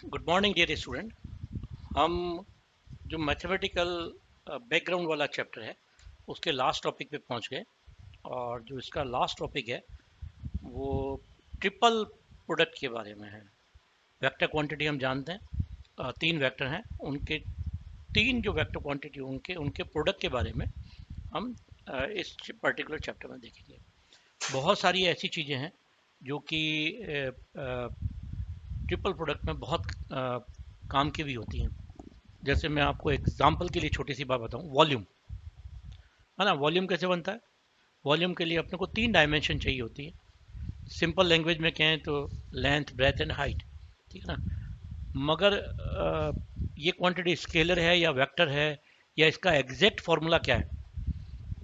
Good morning dear student. हम जो mathematical background वाला चैप्टर है उसके लास्ट टॉपिक पे पहुंच गए। और जो इसका लास्ट टॉपिक है वो ट्रिपल प्रोडक्ट के बारे में है। वेक्टर क्वांटिटी हम जानते हैं, तीन वेक्टर हैं, उनके तीन जो वेक्टर क्वांटिटी उनके उनके प्रोडक्ट के बारे में हम इस पर्टिकुलर चैप्टर में देखेंगे। बहुत सारी ऐसी चीज़ें हैं जो कि ट्रिपल प्रोडक्ट में बहुत काम की भी होती हैं। जैसे मैं आपको एग्जाम्पल के लिए छोटी सी बात बताऊं, वॉल्यूम है ना। वॉल्यूम कैसे बनता है? वॉल्यूम के लिए अपने को तीन डायमेंशन चाहिए होती है। सिंपल लैंग्वेज में कहें तो लेंथ, ब्रेथ एंड हाइट, ठीक है ना। मगर ये क्वांटिटी स्केलर है या वेक्टर है या इसका एग्जैक्ट फॉर्मूला क्या है,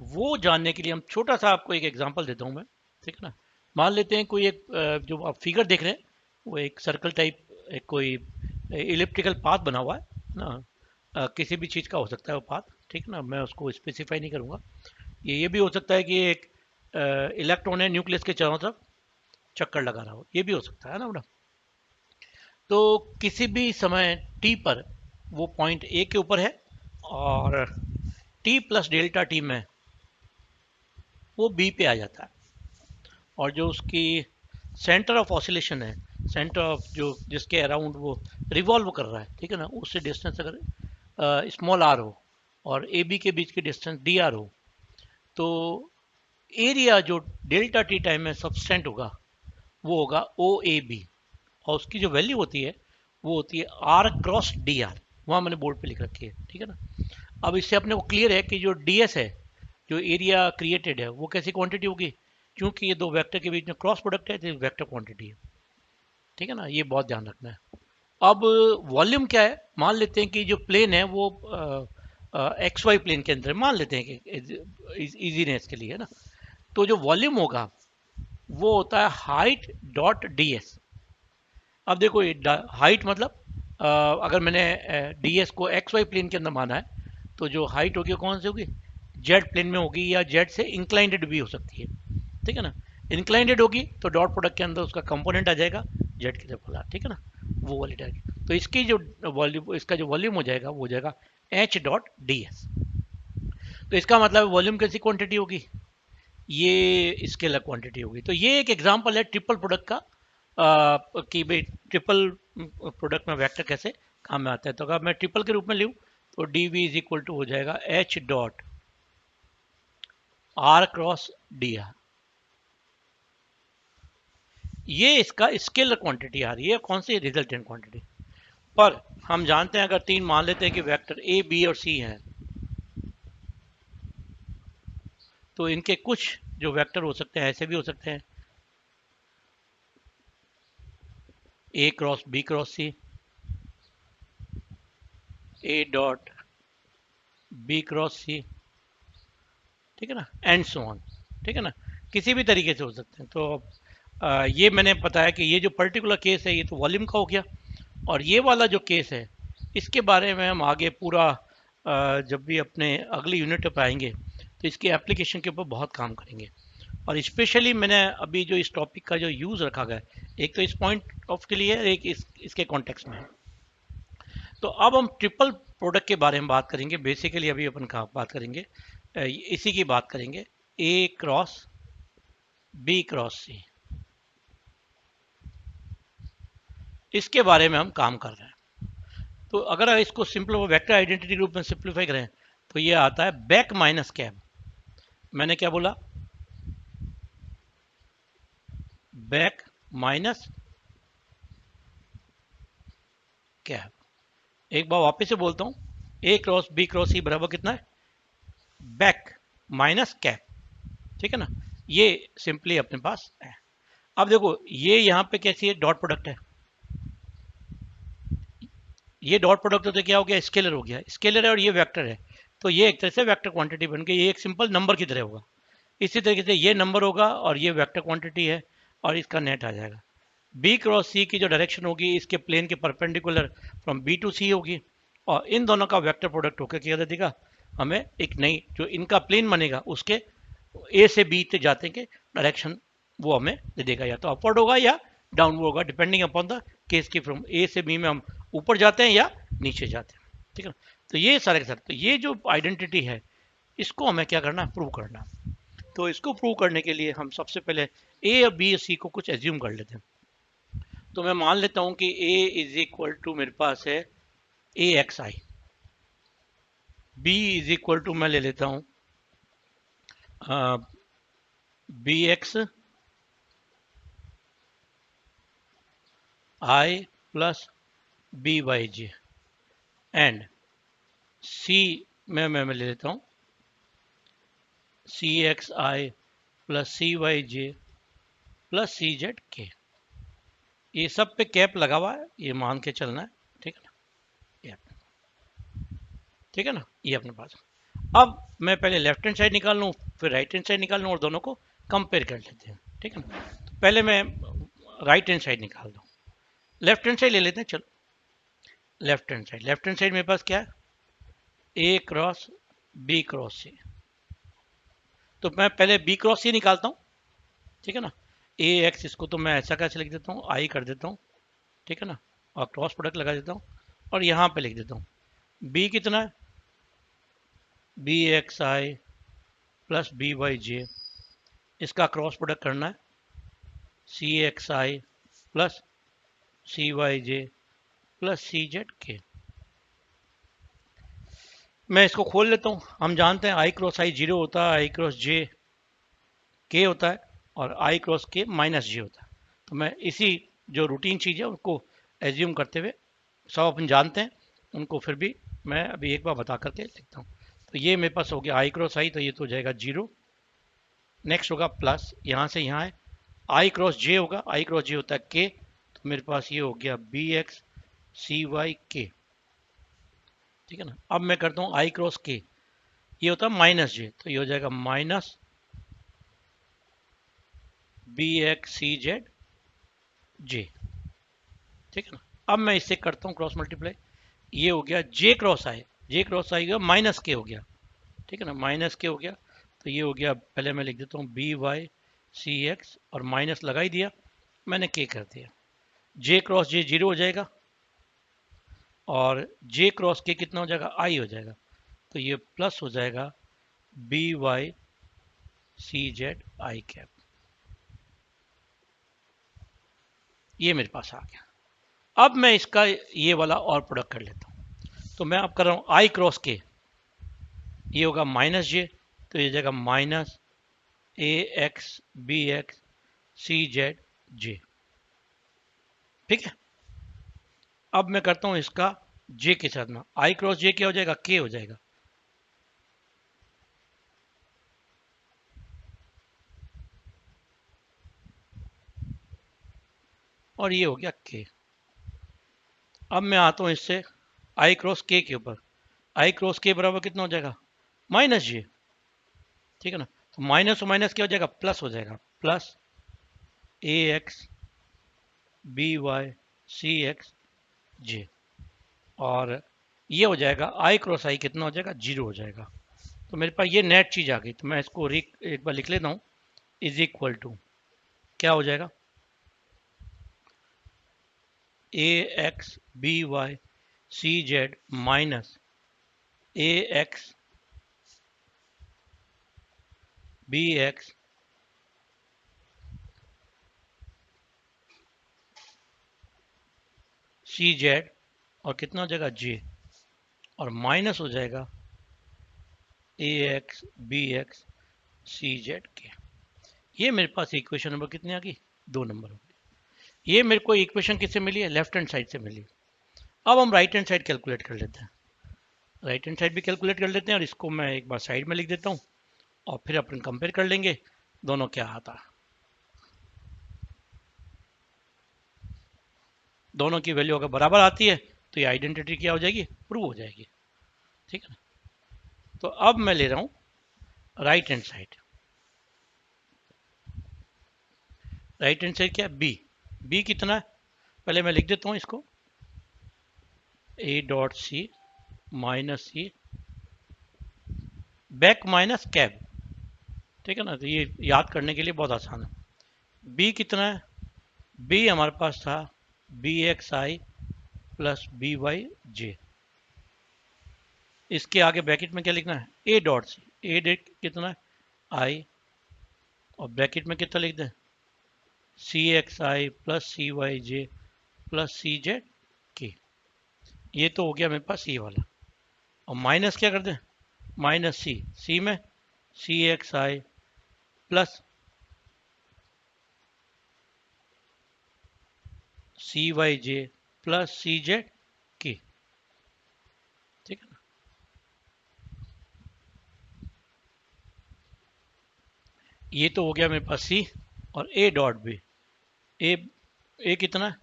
वो जानने के लिए हम छोटा सा आपको एक एग्जांपल देता हूँ मैं, ठीक है ना। मान लेते हैं कोई एक जो आप फिगर देख रहे हैं वो एक सर्कल टाइप, एक कोई इलिप्टिकल पाथ बना हुआ है ना। किसी भी चीज़ का हो सकता है वो पाथ, ठीक है ना। मैं उसको स्पेसिफाई नहीं करूँगा। ये भी हो सकता है कि एक इलेक्ट्रॉन है न्यूक्लियस के चारों तरफ चक्कर लगा रहा हो, ये भी हो सकता है ना बेटा। तो किसी भी समय टी पर वो पॉइंट ए के ऊपर है और टी प्लस डेल्टा टी में वो बी पे आ जाता है। और जो उसकी सेंटर ऑफ ऑसिलेशन है, सेंटर ऑफ जो जिसके अराउंड वो रिवॉल्व कर रहा है, ठीक है ना, उससे डिस्टेंस अगर स्मॉल आर हो और ए बी के बीच की डिस्टेंस डी आर हो, तो एरिया जो डेल्टा टी टाइम में सबस्टेंट होगा वो होगा ओ ए बी। और उसकी जो वैल्यू होती है वो होती है आर क्रॉस डी आर। वहाँ मैंने बोर्ड पे लिख रखी है, ठीक है ना। अब इससे अपने को क्लियर है कि जो डी एस है, जो एरिया क्रिएटेड है, वो कैसी क्वांटिटी होगी। क्योंकि ये दो वेक्टर के बीच में क्रॉस प्रोडक्ट है तो वेक्टर क्वांटिटी है, ठीक है ना। ये बहुत ध्यान रखना है। अब वॉल्यूम क्या है, मान लेते हैं कि जो प्लेन है वो एक्स वाई प्लेन के अंदर मान लेते हैं कि इजीनेस के लिए है ना। तो जो वॉल्यूम होगा वो होता है हाइट डॉट डी एस। अब देखो हाइट मतलब अगर मैंने डी एस को एक्स वाई प्लेन के अंदर माना है तो जो हाइट होगी कौन सी होगी, जेड प्लेन में होगी या जेड से इंक्लाइंटेड भी हो सकती है, ठीक है ना। इंक्लाइंटेड होगी तो डॉट प्रोडक्ट के अंदर उसका कंपोनेंट आ जाएगा जेड की तरफ वाला, ठीक है ना, वो वाली डायरेक्ट। तो इसकी जो वॉल्यूम, इसका जो वॉल्यूम हो जाएगा वो हो जाएगा एच डॉट डी एस। तो इसका मतलब वॉल्यूम कैसी क्वांटिटी होगी, ये स्केलर क्वांटिटी होगी। तो ये एक एग्जांपल है ट्रिपल प्रोडक्ट का, कि भाई ट्रिपल प्रोडक्ट में वेक्टर कैसे काम में आता है। तो अगर मैं ट्रिपल के रूप में लूँ तो D V is equal to हो जाएगा H dot R cross D R. ये इसका स्केलर क्वांटिटी आ रही है, कौन सी, रिजल्टेंट क्वांटिटी। पर हम जानते हैं अगर तीन मान लेते हैं कि वेक्टर ए बी और सी हैं, तो इनके कुछ जो वेक्टर हो सकते हैं ऐसे भी हो सकते हैं, A cross B cross C, A dot B cross C, ठीक है ना, एंड सो ऑन, ठीक है ना। किसी भी तरीके से हो सकते हैं। तो ये मैंने बताया कि ये जो पर्टिकुलर केस है ये तो वॉल्यूम का हो गया। और ये वाला जो केस है इसके बारे में हम आगे पूरा जब भी अपने अगली यूनिट पे आएंगे तो इसके एप्लीकेशन के ऊपर बहुत काम करेंगे। और स्पेशली मैंने अभी जो इस टॉपिक का जो यूज़ रखा गया है, एक तो इस पॉइंट ऑफ के लिए है, एक इसके कॉन्टेक्स्ट में है। तो अब हम ट्रिपल प्रोडक्ट के बारे में बात करेंगे। बेसिकली अभी अपन का बात करेंगे, इसी की बात करेंगे, ए क्रॉस बी क्रॉस सी, इसके बारे में हम काम कर रहे हैं। तो अगर इसको सिंपल वेक्टर आइडेंटिटी रूप में सिंप्लीफाई करें तो ये आता है बैक माइनस कैप। मैंने क्या बोला, बैक माइनस कैप। एक बार वापस से बोलता हूं, ए क्रॉस बी क्रॉस सी बराबर कितना है, बैक माइनस कैप, ठीक है ना। ये सिंपली अपने पास है। अब देखो ये यहां पे कैसी है, डॉट प्रोडक्ट है। ये डॉट प्रोडक्ट होते क्या हो गया, स्केलर हो गया, स्केलर है और ये वेक्टर है। तो ये एक तरह से वेक्टर क्वांटिटी बन गई, ये एक सिंपल नंबर की तरह होगा। इसी तरीके से ये नंबर होगा और ये वेक्टर क्वांटिटी है और इसका नेट आ जाएगा। बी क्रॉस सी की जो डायरेक्शन होगी इसके प्लेन के परपेंडिकुलर फ्रॉम बी टू सी होगी। और इन दोनों का वेक्टर प्रोडक्ट होकर क्या दे देगा हमें, एक नई जो इनका प्लेन बनेगा उसके ए से बी तक जाते के डायरेक्शन वो हमें दे देगा, या तो अपवर्ड होगा या डाउनवर्ड होगा डिपेंडिंग अपॉन द केस की फ्रॉम ए से बी में हम ऊपर जाते हैं या नीचे जाते हैं, ठीक है ना। तो ये सारे के सारे, तो ये जो आइडेंटिटी है इसको हमें क्या करना है, प्रूव करना है। तो इसको प्रूव करने के लिए हम सबसे पहले ए और बी और सी को कुछ एज्यूम कर लेते हैं। तो मैं मान लेता हूं कि ए इज इक्वल टू मेरे पास है A X I, B is equal to मैं ले लेता हूं B X I plus B Y J, and C मैं ले लेता हूं C X I plus C Y J plus C Z के। ये सब पे कैप लगा हुआ है, ये मान के चलना है, ठीक है ना। ये ठीक है ना, ये अपने पास। अब मैं पहले लेफ्ट हैंड साइड निकाल लूँ, फिर राइट हैंड साइड निकाल लूँ और दोनों को कंपेयर कर लेते हैं, ठीक है ना। तो पहले मैं राइट हैंड साइड निकाल दूँ, लेफ्ट हैंड साइड ले लेते हैं। चलो लेफ्ट हैंड साइड मेरे पास क्या है, ए क्रॉस बी क्रॉस सी। तो मैं पहले बी क्रॉस सी निकालता हूँ, ठीक है ना। ए एक्स, इसको तो मैं ऐसा कैसे लिख देता हूँ, आई कर देता हूँ, ठीक है ना, और क्रॉस प्रोडक्ट लगा देता हूँ और यहाँ पे लिख देता हूँ बी कितना है, B X I plus B Y जे, इसका क्रॉस प्रोडक्ट करना है सी X I plus C Y J plus C Z के। मैं इसको खोल लेता हूँ। हम जानते हैं आई क्रॉस आई जीरो होता है, आई क्रॉस जे के होता है और आई क्रॉस के माइनस जे होता है। तो मैं इसी जो रूटीन चीज़ है उनको एज्यूम करते हुए, सब अपन जानते हैं उनको, फिर भी मैं अभी एक बार बता करके लिखता हूँ। तो ये मेरे पास हो गया आई क्रॉस आई, तो ये तो हो जाएगा जीरो। नेक्स्ट होगा प्लस, यहाँ से यहाँ है आई क्रॉस जे होगा, आई क्रॉस जे होता है के, तो मेरे पास ये हो गया बी एक्स सी वाई के, ठीक है ना। अब मैं करता हूँ आई क्रॉस के, ये होता है माइनस जे, तो ये हो जाएगा minus B X C Z J, ठीक है ना। अब मैं इससे करता हूँ क्रॉस मल्टीप्लाई, ये हो गया जे क्रॉस आई गया माइनस के हो गया, ठीक है ना, माइनस के हो गया। तो ये हो गया, पहले मैं लिख देता हूँ बी वाई सी एक्स और माइनस लगा ही दिया मैंने, के कर दिया, जे क्रॉस जे जीरो हो जाएगा और जे क्रॉस के कितना हो जाएगा, आई हो जाएगा। तो ये प्लस हो जाएगा B Y C Z I cap, ये मेरे पास आ गया। अब मैं इसका ये वाला और प्रोडक्ट कर लेता हूँ। तो मैं अब कर रहा हूँ आई क्रॉस के, ये होगा माइनस जे, तो ये जाएगा minus A X B X C Z J, ठीक है। अब मैं करता हूँ इसका जे के साथ में, आई क्रॉस जे क्या हो जाएगा, के हो जाएगा, और ये हो गया के। अब मैं आता हूँ इससे आई क्रॉस के ऊपर, आई क्रॉस के बराबर कितना हो जाएगा, माइनस जे, ठीक है ना। तो माइनस और माइनस क्या हो जाएगा, प्लस हो जाएगा, plus A X B Y C X J, और ये हो जाएगा आई क्रॉस आई कितना हो जाएगा, जीरो हो जाएगा। तो मेरे पास ये नेट चीज आ गई, तो मैं इसको एक बार लिख लेता हूँ, इज इक्वल टू क्या हो जाएगा, A X B Y C Z minus A X B X C Z और कितना हो जाएगा जे, और माइनस हो जाएगा A X B X C Z के। ये मेरे पास इक्वेशन नंबर कितनी आ गई, 2 नंबर हो गई। ये मेरे को इक्वेशन किससे मिली है, लेफ्ट हैंड साइड से मिली। अब हम राइट हैंड साइड कैलकुलेट कर लेते हैं, राइट हैंड साइड भी कैलकुलेट कर लेते हैं, और इसको मैं एक बार साइड में लिख देता हूँ और फिर अपन कंपेयर कर लेंगे दोनों क्या आता है। दोनों की वैल्यू अगर बराबर आती है तो ये आइडेंटिटी क्या हो जाएगी, प्रूव हो जाएगी, ठीक है ना। तो अब मैं ले रहा हूँ right hand side, right hand side क्या है, बी, बी कितना है, पहले मैं लिख देता हूँ इसको A dot C minus C back minus cab, ठीक है ना। तो ये याद करने के लिए बहुत आसान है। बी कितना है, बी हमारे पास था B X I plus B Y जे। इसके आगे ब्रैकेट में क्या लिखना है, ए डॉट सी, ए डॉट कितना है आई, और ब्रैकेट में कितना लिख दें, सी X I plus C Y J plus C Z के। ये तो हो गया मेरे पास ये वाला, और माइनस क्या कर दें, माइनस सी, सी में सी X I plus C Y J plus C Z के। ठीक है ना, ये तो हो गया मेरे पास सी, और ए डॉट बी, ए ए कितना,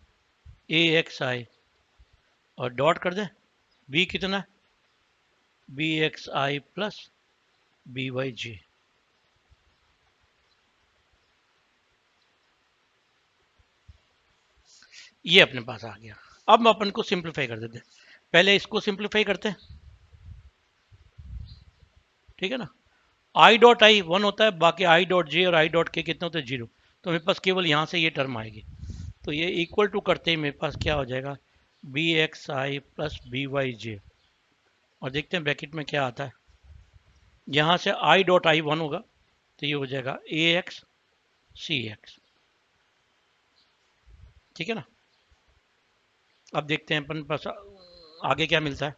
ए एक्स आई, और डॉट कर दें बी कितना, B X I plus B Y जे। ये अपने पास आ गया। अब हम अपन को सिंप्लीफाई कर देते हैं, पहले इसको सिंप्लीफाई करते हैं। ठीक है ना, आई डॉट आई 1 होता है, बाकी आई डॉट जे और आई डॉट के कितने होते हैं 0, तो मेरे पास केवल यहाँ से ये टर्म आएगी। तो ये इक्वल टू करते ही मेरे पास क्या हो जाएगा, B X I plus B Y जे, और देखते हैं ब्रैकेट में क्या आता है। यहाँ से आई डॉट आई 1 होगा, तो ये हो जाएगा ए एक्स सी एक्स। ठीक है ना, अब देखते हैं अपन पास आगे क्या मिलता है।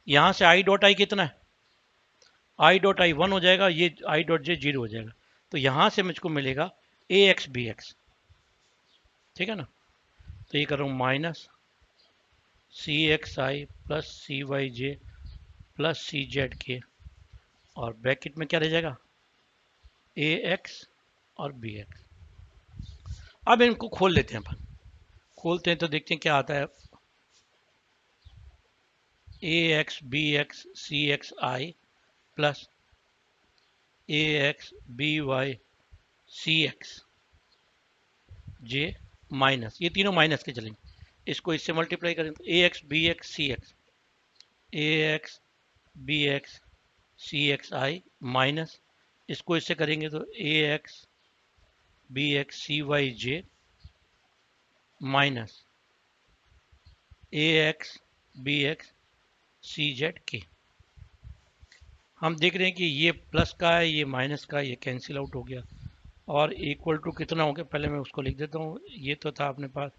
यहाँ से आई डॉट आई कितना है, आई डॉट आई 1 हो जाएगा, ये आई डॉट जे 0 हो जाएगा, तो यहाँ से मुझको मिलेगा ए एक्स बी एक्स। ठीक है ना, तो ये कर रहा हूँ minus C X I plus C Y J plus C Z के, और ब्रैकेट में क्या रह जाएगा, ए एक्स और बी एक्स। अब इनको खोल लेते हैं अपन, खोलते हैं तो देखते हैं क्या आता है, A X B X C X I plus A X B Y C X J minus, ये तीनों माइनस के चलेंगे, इसको इससे मल्टीप्लाई करें तो ए X B X C x, ए X B X C X आई माइनस, इसको इससे करेंगे तो ए X B X C Y J minus A X B X C Z के। हम देख रहे हैं कि ये प्लस का है, ये माइनस का है, ये कैंसिल आउट हो गया, और इक्वल टू कितना हो गया, पहले मैं उसको लिख देता हूँ। ये तो था अपने पास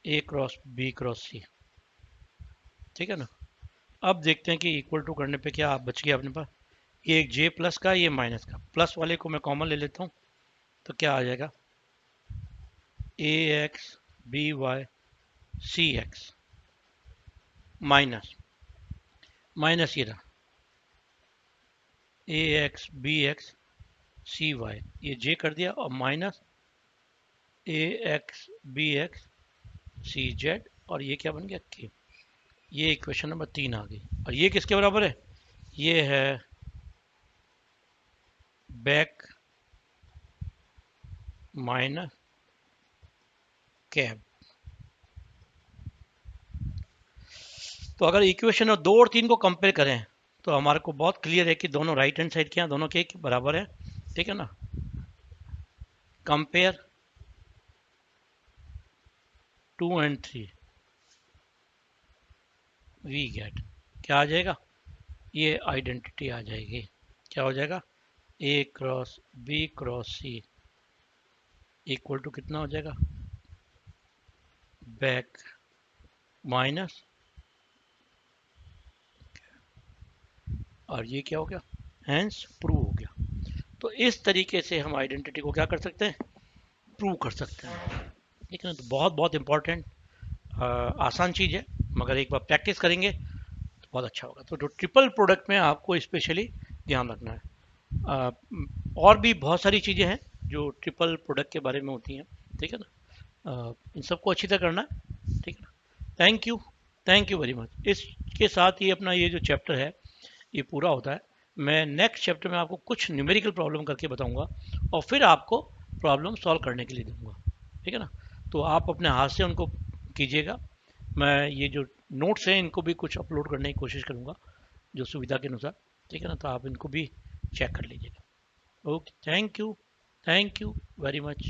ए क्रॉस बी क्रॉस सी। ठीक है ना, अब देखते हैं कि इक्वल टू करने पे क्या बच गया अपने पास, ये एक जे प्लस का, ये माइनस का, प्लस वाले को मैं कॉमन ले लेता हूँ, तो क्या आ जाएगा, A X B Y C X minus, minus ये रहा A X B X C Y, ये जे कर दिया, और minus A X B X C Z, और ये क्या बन गया के। ये इक्वेशन नंबर 3 आ गई, और ये किसके बराबर है, ये है बैक माइनस कैब। तो अगर इक्वेशन 2 और 3 को कंपेयर करें तो हमारे को बहुत क्लियर है कि दोनों राइट हैंड साइड के हैं, दोनों के बराबर है। ठीक है ना, कंपेयर 2 and 3 वी गेट, क्या आ जाएगा, ये आइडेंटिटी आ जाएगी, क्या हो जाएगा, A cross B cross C equal to कितना हो जाएगा, बैक माइनस, और ये क्या हो गया, हैंस प्रूव हो गया। तो इस तरीके से हम आइडेंटिटी को क्या कर सकते हैं, प्रूव कर सकते हैं। ठीक है ना, तो बहुत बहुत इंपॉर्टेंट आसान चीज़ है, मगर एक बार प्रैक्टिस करेंगे तो बहुत अच्छा होगा। तो जो ट्रिपल प्रोडक्ट में आपको स्पेशली ध्यान रखना है। आ, और भी बहुत सारी चीज़ें हैं जो ट्रिपल प्रोडक्ट के बारे में होती हैं। ठीक है ना, इन सबको अच्छी तरह करना है। ठीक है ना, थैंक यू वेरी मच। इसके साथ ही अपना ये जो चैप्टर है ये पूरा होता है। मैं नेक्स्ट चैप्टर में आपको कुछ न्यूमेरिकल प्रॉब्लम करके बताऊंगा, और फिर आपको प्रॉब्लम सॉल्व करने के लिए दूंगा। ठीक है ना, तो आप अपने हाथ से उनको कीजिएगा। मैं ये जो नोट्स हैं इनको भी कुछ अपलोड करने की कोशिश करूंगा जो सुविधा के अनुसार। ठीक है ना, तो आप इनको भी चेक कर लीजिएगा। Okay, thank you very much.